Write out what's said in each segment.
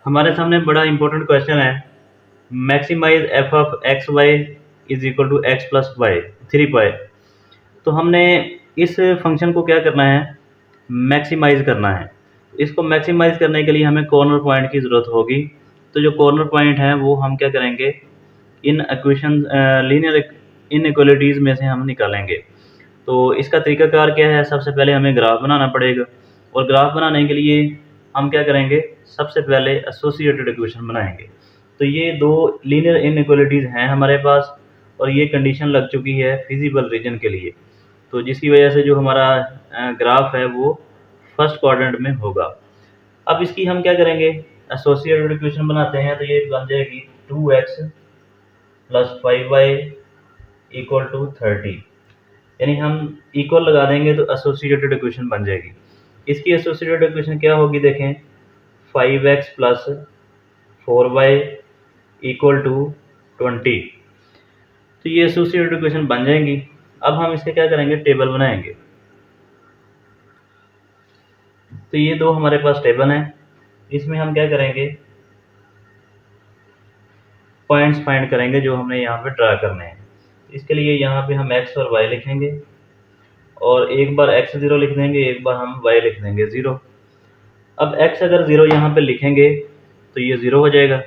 हमारे सामने बड़ा इंपॉर्टेंट क्वेश्चन है। Maximize F of X Y is equal to X plus Y 3 pi. तो हमने इस फंक्शन को क्या करना है, मैक्सिमाइज करना है। इसको मैक्सिमाइज करने के लिए हमें कॉर्नर पॉइंट की ज़रूरत होगी। तो जो कॉर्नर पॉइंट है वो हम क्या करेंगे, इन इक्वेशन लीनियर इनइक्वालिटीज़ में से हम निकालेंगे। तो इसका तरीकाकार क्या है, सबसे पहले हमें ग्राफ बनाना पड़ेगा और ग्राफ बनाने के लिए हम क्या करेंगे, सबसे पहले एसोसिएटेड इक्वेशन बनाएंगे। तो ये दो लीनियर इनइक्वालिटीज़ हैं हमारे पास और ये कंडीशन लग चुकी है फिजिबल रीजन के लिए। तो जिसकी वजह से जो हमारा ग्राफ है वो फर्स्ट क्वाड्रेंट में होगा। अब इसकी हम क्या करेंगे, एसोसिएटेड इक्वेशन बनाते हैं। तो ये बन जाएगी 2x plus 5y equal to 30। यानी हम इक्वल लगा देंगे तो एसोसिएटेड इक्वेशन बन जाएगी। इसकी एसोसिएटेड इक्वेशन क्या होगी, देखें, 5x plus 4y equal to 20। तो ये एसोसिएटेड इक्वेशन बन जाएंगी। अब हम इसके क्या करेंगे, टेबल बनाएंगे। तो ये दो हमारे पास टेबल हैं, इसमें हम क्या करेंगे, पॉइंट्स फाइंड करेंगे जो हमने यहाँ पे ड्रा करने हैं। इसके लिए यहाँ पे हम x और y लिखेंगे और एक बार x 0 लिख देंगे, एक बार हम y लिख देंगे 0। अब x अगर 0 यहाँ पे लिखेंगे तो ये 0 हो जाएगा।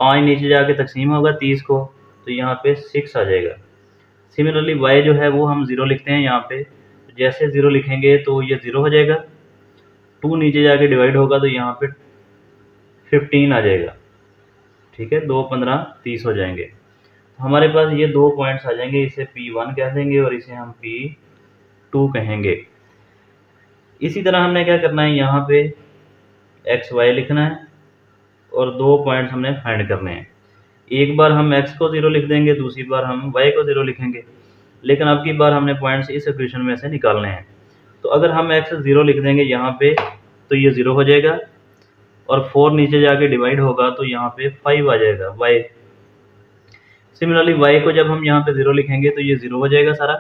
5 नीचे जाके तकसीम होगा 30 को, तो यहाँ पे 6 आ जाएगा। सिमिलरली y जो है वो हम 0 लिखते हैं यहाँ पे, जैसे 0 लिखेंगे तो ये 0 हो जाएगा। 2 नीचे जाके डिवाइड होगा तो यहाँ पे 15 आ जाएगा। ठीक है, 2 15 30 हो जाएंगे। तो हमारे पास ये दो पॉइंट्स आ जाएंगे, इसे P1 कह देंगे और इसे हम P2 कहेंगे। इसी तरह हमने क्या करना है, यहाँ पे एक्स वाई लिखना है और दो पॉइंट्स हमने फाइंड करने हैं। एक बार हम x को 0 लिख देंगे, दूसरी बार हम y को 0 लिखेंगे, लेकिन अब की बार हमने पॉइंट्स इस इक्वेशन में से निकालने हैं। तो अगर हम x 0 लिख देंगे यहाँ पे तो ये 0 हो जाएगा और 4 नीचे जाके डिवाइड होगा तो यहाँ पे 5 आ जाएगा y। सिमिलरली y को जब हम यहाँ पे 0 लिखेंगे तो ये 0 हो जाएगा सारा,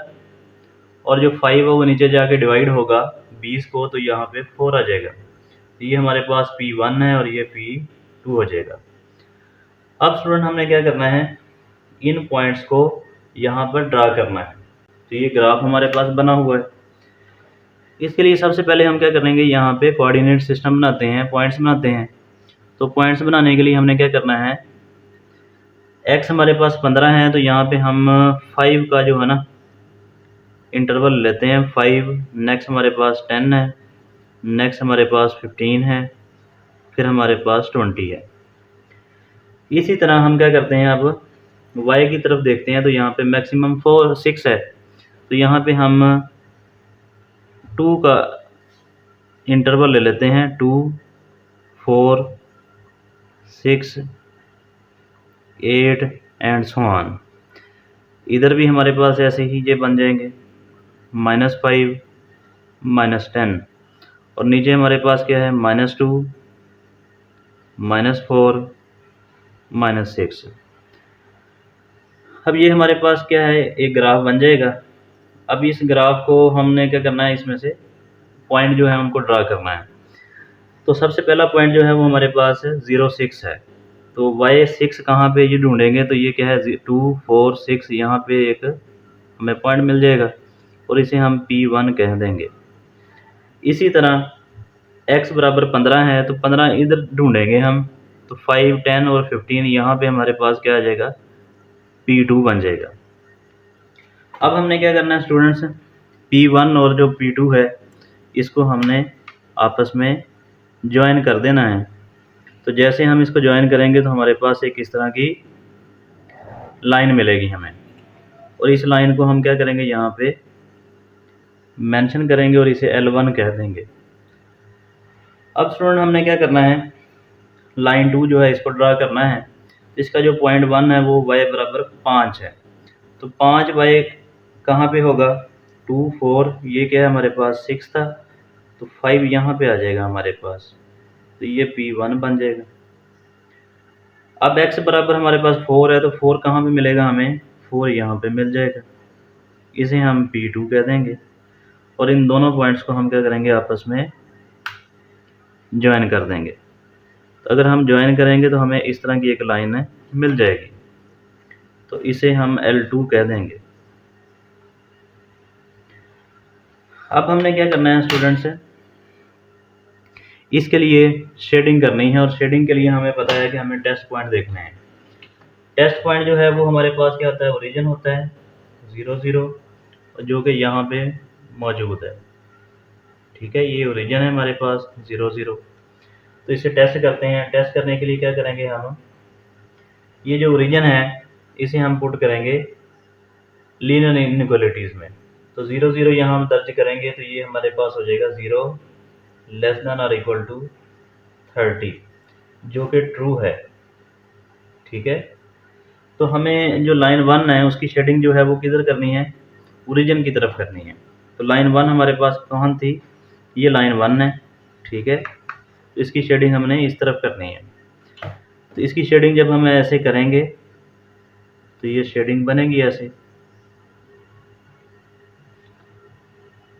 और जो 5 है वो नीचे जाके डिवाइड होगा 20 को, तो यहाँ पे 4 आ जाएगा। तो ये हमारे पास P1 है और ये P2 हो जाएगा। अब स्टूडेंट हमने क्या करना है, इन पॉइंट्स को यहाँ पर ड्रा करना है। तो ये ग्राफ हमारे पास बना हुआ है। इसके लिए सबसे पहले हम क्या करेंगे, यहाँ पे कोऑर्डिनेट सिस्टम बनाते हैं, पॉइंट्स बनाते हैं। तो पॉइंट्स बनाने के लिए हमने क्या करना है, x हमारे पास 15 है तो यहाँ पे हम 5 का जो है ना इंटरवल लेते हैं 5। नेक्स्ट हमारे पास 10 है, नेक्स्ट हमारे पास 15 है, फिर हमारे पास 20 है। इसी तरह हम क्या करते हैं, अब y की तरफ देखते हैं। तो यहाँ पे मैक्सिमम 6 है, तो यहाँ पे हम 2 का इंटरवल ले लेते हैं, 2 4 6 8 एंड सो ऑन। इधर भी हमारे पास ऐसे ही ये बन जाएंगे, -5 -10, और नीचे हमारे पास क्या है, -2 -4 -6। अब ये हमारे पास क्या है, एक ग्राफ बन जाएगा। अब इस ग्राफ को हमने क्या करना है, इसमें से पॉइंट जो है हमको ड्रा करना है। तो सबसे पहला पॉइंट जो है वो हमारे पास 0 6 है। तो y6 कहाँ पे ये ढूंढेंगे, तो ये क्या है, 2 4 6, यहाँ पे एक हमें पॉइंट मिल जाएगा और इसे हम P1 कह देंगे। इसी तरह x बराबर 15 है तो 15 इधर ढूंढेंगे हम, तो 5 10 और 15 यहाँ पे हमारे पास क्या आ जाएगा, P2 बन जाएगा। अब हमने क्या करना है स्टूडेंट्स, P1 और जो P2 है इसको हमने आपस में ज्वाइन कर देना है। तो जैसे हम इसको ज्वाइन करेंगे तो हमारे पास एक इस तरह की लाइन मिलेगी हमें, और इस लाइन को हम क्या करेंगे, यहाँ पे मेंशन करेंगे और इसे L1 कह देंगे। अब स्टूडेंट हमने क्या करना है, लाइन 2 जो है इसको ड्रा करना है। इसका जो पॉइंट 1 है वो y बराबर 5 है। तो 5y कहाँ पे होगा, 2 4, ये क्या है हमारे पास 6 था, तो 5 यहाँ पे आ जाएगा हमारे पास, तो ये P1 बन जाएगा। अब x बराबर हमारे पास 4 है, तो 4 कहाँ पे मिलेगा हमें, 4 यहाँ पे मिल जाएगा, इसे हम P2 कह देंगे। और इन दोनों पॉइंट्स को हम क्या करेंगे, आपस में ज्वाइन कर देंगे। तो अगर हम ज्वाइन करेंगे तो हमें इस तरह की एक लाइन मिल जाएगी, तो इसे हम L2 कह देंगे। अब हमने क्या करना है स्टूडेंट्स, इसके लिए शेडिंग करनी है, और शेडिंग के लिए हमें पता है कि हमें टेस्ट पॉइंट देखने हैं। टेस्ट पॉइंट जो है वो हमारे पास क्या होता है, ओरिजिन होता है 0 0, जो कि यहाँ पे मौजूद है। ठीक है, ये ओरिजिन है हमारे पास 0 0। तो इसे टेस्ट करते हैं। टेस्ट करने के लिए क्या करेंगे हम, ये जो ओरिजिन है इसे हम पुट करेंगे लीनियर इनइक्वालिटीज़ में। तो 0 0 यहाँ हम दर्ज करेंगे, तो ये हमारे पास हो जाएगा 0 लेस देन और इक्वल टू 30, जो कि ट्रू है। ठीक है, तो हमें जो लाइन 1 है उसकी शेडिंग जो है वो किधर करनी है, ओरिजिन की तरफ करनी है। तो लाइन 1 हमारे पास कहाँ थी, ये लाइन 1 है। ठीक है, तो इसकी शेडिंग हमने इस तरफ करनी है। तो इसकी शेडिंग जब हम ऐसे करेंगे तो ये शेडिंग बनेगी ऐसे।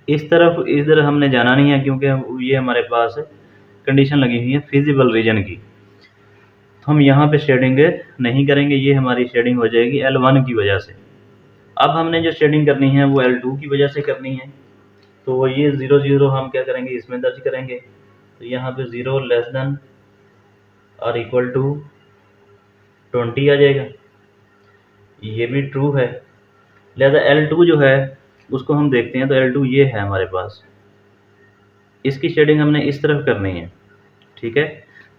इस तरफ इधर हमने जाना नहीं है, क्योंकि ये हमारे पास कंडीशन लगी हुई है फिजिबल रीजन की, तो हम यहाँ पे शेडिंग नहीं करेंगे। ये हमारी शेडिंग हो जाएगी L1 की वजह से। अब हमने जो शेडिंग करनी है वो L2 की वजह से करनी है। तो ये 0 0 हम क्या करेंगे, इसमें दर्ज करेंगे। तो यहाँ पे 0 लेस देन और इक्वल टू 20 आ जाएगा, ये भी ट्रू है। लिहाजा L2 जो है उसको हम देखते हैं। तो L2 ये है हमारे पास, इसकी शेडिंग हमने इस तरफ करनी है। ठीक है,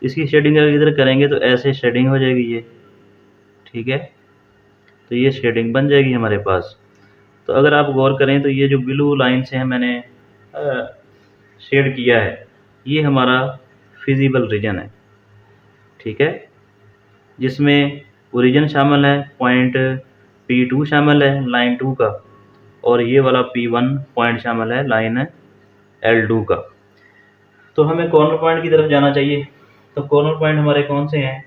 इसकी शेडिंग अगर इधर करेंगे तो ऐसे शेडिंग हो जाएगी ये। ठीक है, तो ये शेडिंग बन जाएगी हमारे पास। तो अगर आप गौर करें तो ये जो ब्लू लाइन से है मैंने शेड किया है, ये हमारा फिजिबल रीजन है। ठीक है, जिसमें ओरिजिन शामिल है, पॉइंट P2 शामिल है लाइन 2 का, और ये वाला P1 पॉइंट शामिल है लाइन L2 का। तो हमें कॉर्नर पॉइंट की तरफ जाना चाहिए। तो कॉर्नर पॉइंट हमारे कौन से हैं,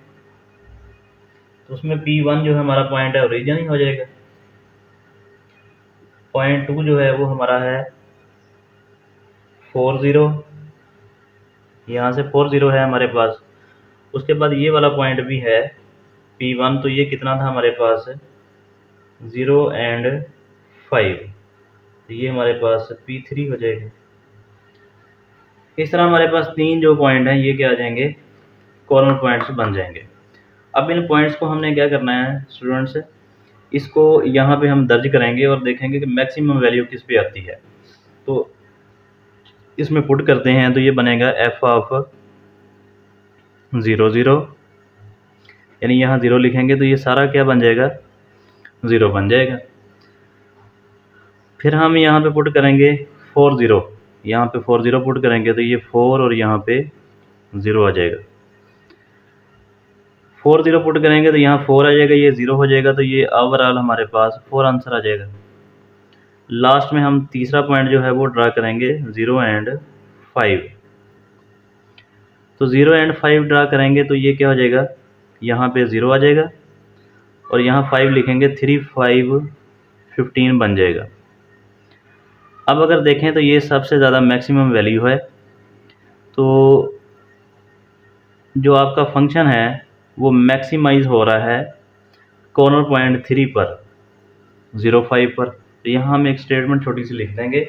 तो उसमें P1 जो है हमारा पॉइंट है ओरिजिन ही हो जाएगा। पॉइंट 2 जो है वो हमारा है 4 0, यहाँ से 4 0 है हमारे पास। उसके बाद ये वाला पॉइंट भी है P1, तो ये कितना था हमारे पास 0 एंड 5, तो ये हमारे पास P3 हो जाएगा। इस तरह हमारे पास 3 जो पॉइंट हैं ये क्या आ जाएंगे, कॉर्नर पॉइंट्स बन जाएंगे। अब इन पॉइंट्स को हमने क्या करना है स्टूडेंट्स, इसको यहाँ पे हम दर्ज करेंगे और देखेंगे कि मैक्सिमम वैल्यू किस पे आती है। तो इसमें पुट करते हैं, तो ये बनेगा f ऑफ 0 0, यानी यहाँ 0 लिखेंगे तो ये सारा क्या बन जाएगा, 0 बन जाएगा। फिर हम यहाँ पे पुट करेंगे 4 0, यहाँ पे 4 0 पुट करेंगे तो ये 4 और यहाँ पे 0 आ जाएगा। 4 0 पुट करेंगे तो यहाँ 4 आ जाएगा, ये 0 हो जाएगा, तो ये ओवरऑल हमारे पास 4 आंसर आ जाएगा। लास्ट में हम तीसरा पॉइंट जो है वो ड्रा करेंगे 0 एंड 5। तो 0 एंड 5 ड्रा करेंगे तो ये क्या हो जाएगा, यहाँ पे 0 आ जाएगा, और यहाँ 5 लिखेंगे, 3 5 15 बन जाएगा। अब अगर देखें तो ये सबसे ज़्यादा मैक्सिमम वैल्यू है। तो जो आपका फंक्शन है वो मैक्सिमाइज हो रहा है कॉर्नर पॉइंट 3 पर, 0 5 पर। तो यहाँ हम एक स्टेटमेंट छोटी सी लिख देंगे,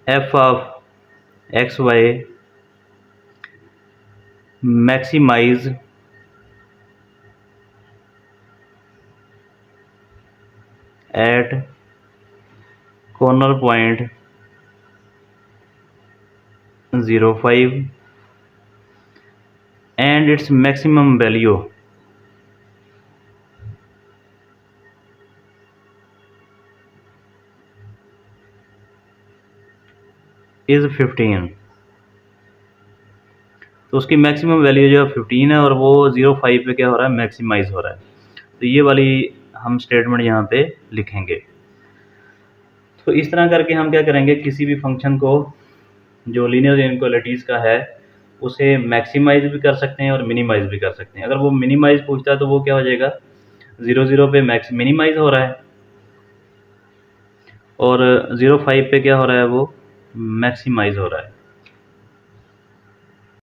f of X Y maximize at corner point 0 5 and its maximum value is 15। तो उसकी मैक्सिमम वैल्यू जो है 15 है, और वो 0 5 पे क्या हो रहा है, मैक्सिमाइज हो रहा है। तो ये वाली हम स्टेटमेंट यहाँ पे लिखेंगे। तो इस तरह करके हम क्या करेंगे, किसी भी फंक्शन को जो लीनियर इनइक्वालिटीज़ का है उसे मैक्सिमाइज भी कर सकते हैं और मिनिमाइज भी कर सकते हैं। अगर वो मिनिमाइज पूछता है तो वो क्या हो जाएगा, 0 0 पे मिनिमाइज हो रहा है, और 0 5 पे क्या हो रहा है, वो मैक्सिमाइज हो रहा है।